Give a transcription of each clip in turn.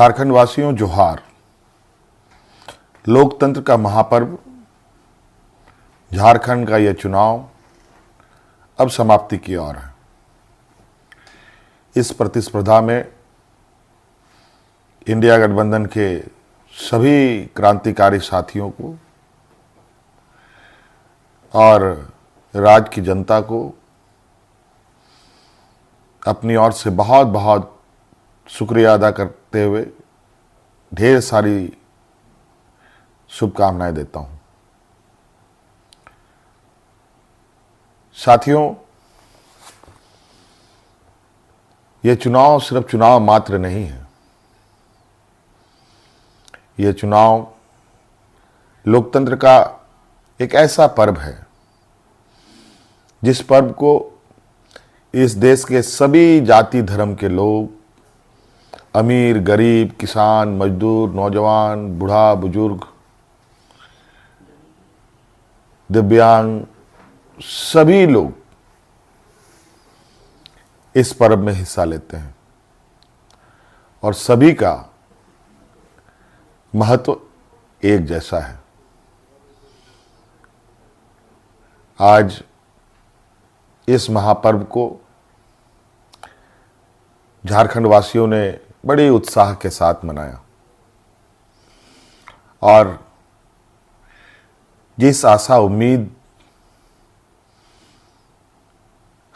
झारखंड वासियों जोहार। लोकतंत्र का महापर्व झारखंड का यह चुनाव अब समाप्ति की ओर है। इस प्रतिस्पर्धा में इंडिया गठबंधन के सभी क्रांतिकारी साथियों को और राज्य की जनता को अपनी ओर से बहुत बहुत शुक्रिया अदा करते हुए ढेर सारी शुभकामनाएं देता हूं। साथियों, यह चुनाव सिर्फ चुनाव मात्र नहीं है। यह चुनाव लोकतंत्र का एक ऐसा पर्व है जिस पर्व को इस देश के सभी जाति धर्म के लोग, अमीर गरीब, किसान मजदूर, नौजवान, बूढ़ा बुजुर्ग, दिव्यांग, सभी लोग इस पर्व में हिस्सा लेते हैं और सभी का महत्व एक जैसा है। आज इस महापर्व को झारखंड वासियों ने बड़े उत्साह के साथ मनाया और जिस आशा उम्मीद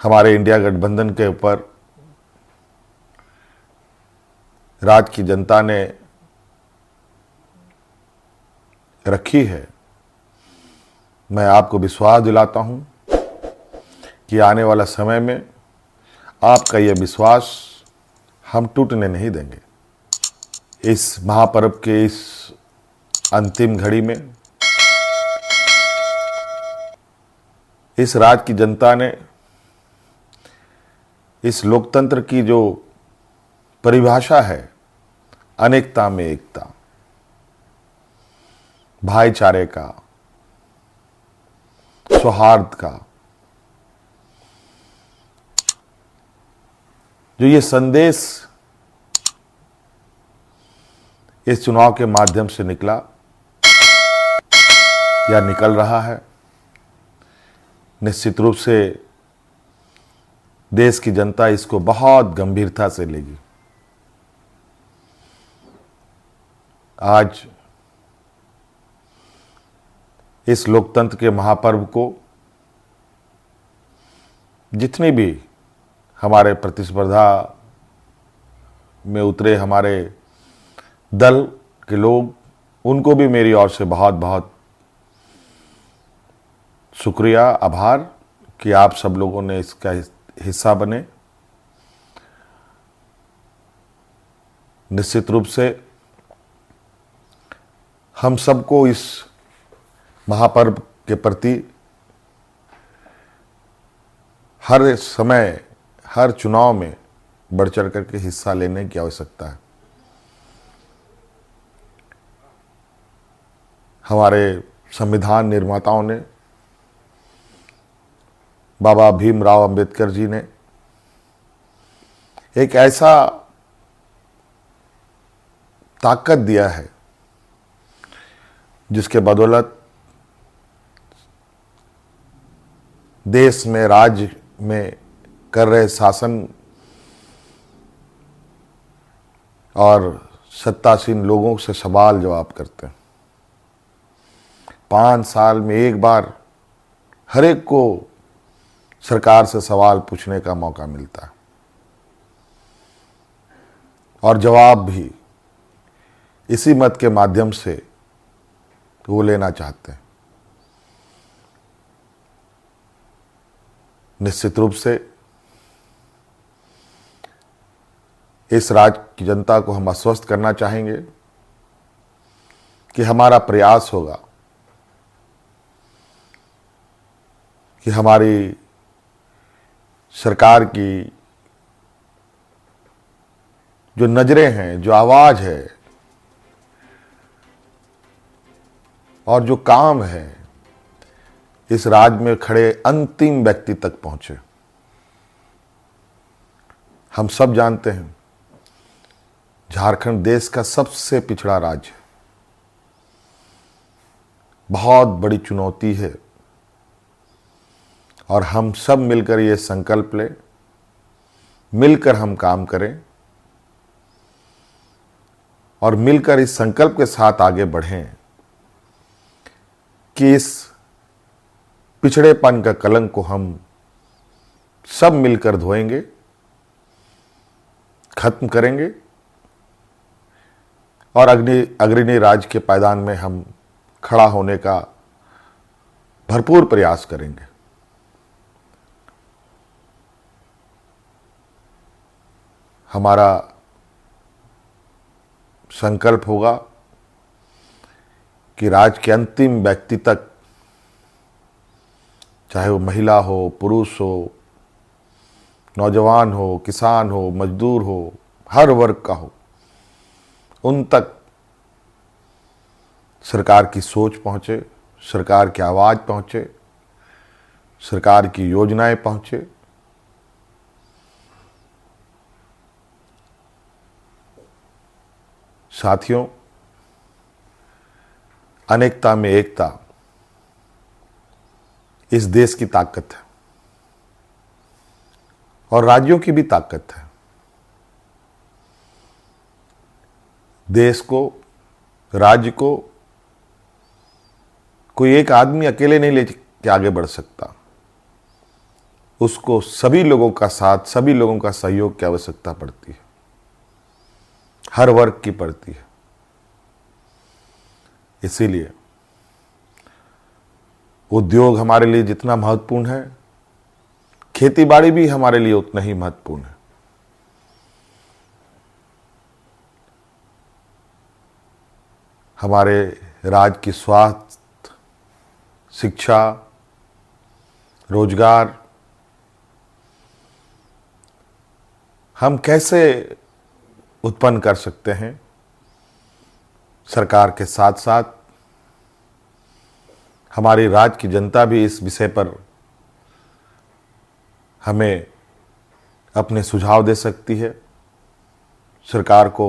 हमारे इंडिया गठबंधन के ऊपर राज्य की जनता ने रखी है, मैं आपको विश्वास दिलाता हूं कि आने वाला समय में आपका यह विश्वास हम टूटने नहीं देंगे। इस महापर्व के इस अंतिम घड़ी में इस राज्य की जनता ने इस लोकतंत्र की जो परिभाषा है, अनेकता में एकता, भाईचारे का, सौहार्द का, जो ये संदेश इस चुनाव के माध्यम से निकला या निकल रहा है, निश्चित रूप से देश की जनता इसको बहुत गंभीरता से लेगी। आज इस लोकतंत्र के महापर्व को जितने भी हमारे प्रतिस्पर्धा में उतरे हमारे दल के लोग, उनको भी मेरी ओर से बहुत बहुत शुक्रिया, आभार कि आप सब लोगों ने इसका हिस्सा बने। निश्चित रूप से हम सबको इस महापर्व के प्रति हर समय, हर चुनाव में बढ़ चढ़ करके हिस्सा लेने की आवश्यकता है। हमारे संविधान निर्माताओं ने, बाबा भीमराव अंबेडकर जी ने एक ऐसा ताकत दिया है जिसके बदौलत देश में, राज्य में कर रहे शासन और सत्तासीन लोगों से सवाल जवाब करते हैं। 5 साल में एक बार हर एक को सरकार से सवाल पूछने का मौका मिलता है और जवाब भी इसी मत के माध्यम से वो लेना चाहते हैं। निश्चित रूप से इस राज्य की जनता को हम आश्वस्त करना चाहेंगे कि हमारा प्रयास होगा कि हमारी सरकार की जो नजरें हैं, जो आवाज है और जो काम है, इस राज्य में खड़े अंतिम व्यक्ति तक पहुंचे। हम सब जानते हैं झारखंड देश का सबसे पिछड़ा राज्य है। बहुत बड़ी चुनौती है और हम सब मिलकर ये संकल्प लें, मिलकर हम काम करें और मिलकर इस संकल्प के साथ आगे बढ़ें कि इस पिछड़ेपन का कलंक को हम सब मिलकर धोएंगे, खत्म करेंगे और अग्रणी राज्य के पायदान में हम खड़ा होने का भरपूर प्रयास करेंगे। हमारा संकल्प होगा कि राज्य के अंतिम व्यक्ति तक, चाहे वो महिला हो, पुरुष हो, नौजवान हो, किसान हो, मजदूर हो, हर वर्ग का हो, उन तक सरकार की सोच पहुंचे, सरकार की आवाज़ पहुंचे, सरकार की योजनाएं पहुंचे। साथियों, अनेकता में एकता इस देश की ताकत है और राज्यों की भी ताकत है। देश को, राज्य को कोई एक आदमी अकेले नहीं लेके आगे बढ़ सकता। उसको सभी लोगों का साथ, सभी लोगों का सहयोग की आवश्यकता पड़ती है, हर वर्ग की पड़ती है। इसीलिए उद्योग हमारे लिए जितना महत्वपूर्ण है, खेतीबाड़ी भी हमारे लिए उतना ही महत्वपूर्ण है। हमारे राज्य की स्वास्थ्य, शिक्षा, रोजगार हम कैसे उत्पन्न कर सकते हैं, सरकार के साथ साथ हमारी राज्य की जनता भी इस विषय पर हमें अपने सुझाव दे सकती है। सरकार को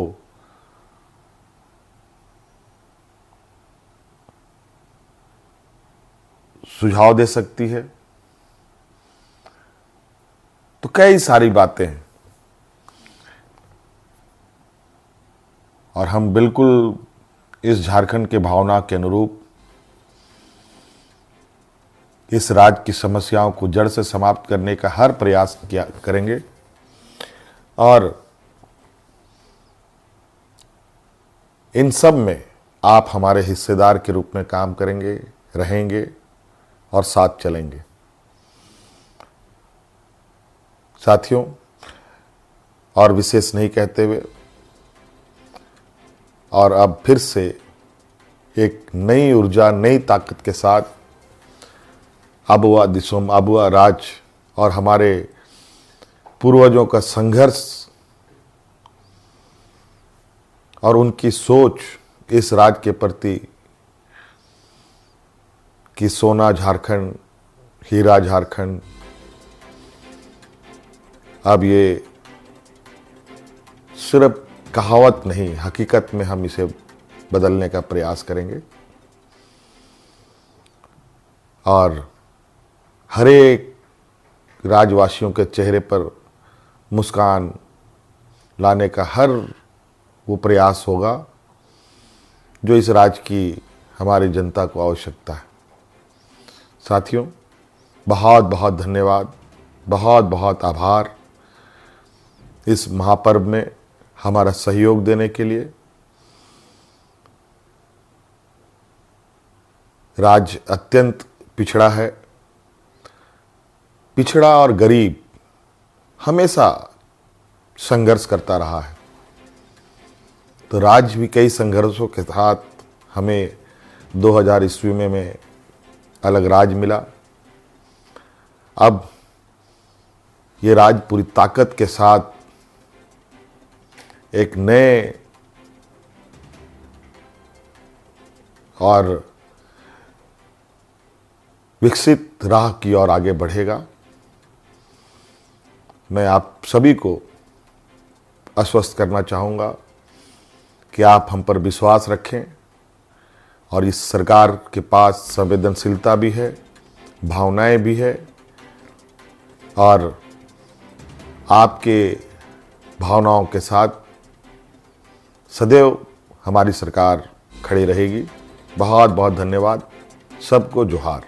सुझाव दे सकती है। तो कई सारी बातें हैं और हम बिल्कुल इस झारखंड के भावना के अनुरूप इस राज्य की समस्याओं को जड़ से समाप्त करने का हर प्रयास करेंगे और इन सब में आप हमारे हिस्सेदार के रूप में काम करेंगे, रहेंगे और साथ चलेंगे। साथियों, और विशेष नहीं कहते हुए और अब फिर से एक नई ऊर्जा, नई ताकत के साथ आबुआ दिसोम, आबुआ राज और हमारे पूर्वजों का संघर्ष और उनकी सोच इस राज्य के प्रति कि सोना झारखंड, हीरा झारखंड, अब ये सिर्फ कहावत नहीं, हकीकत में हम इसे बदलने का प्रयास करेंगे और हर एक राज्यवासियों के चेहरे पर मुस्कान लाने का हर वो प्रयास होगा जो इस राज्य की हमारी जनता को आवश्यकता है। साथियों, बहुत बहुत धन्यवाद, बहुत बहुत आभार इस महापर्व में हमारा सहयोग देने के लिए। राज्य अत्यंत पिछड़ा है। पिछड़ा और गरीब हमेशा संघर्ष करता रहा है। तो राज्य भी कई संघर्षों के साथ हमें 2000 ईस्वी में अलग राज्य मिला। अब ये राज्य पूरी ताकत के साथ एक नए और विकसित राह की ओर आगे बढ़ेगा। मैं आप सभी को आश्वस्त करना चाहूँगा कि आप हम पर विश्वास रखें और इस सरकार के पास संवेदनशीलता भी है, भावनाएं भी है और आपके भावनाओं के साथ सदैव हमारी सरकार खड़ी रहेगी। बहुत बहुत धन्यवाद। सबको जोहार।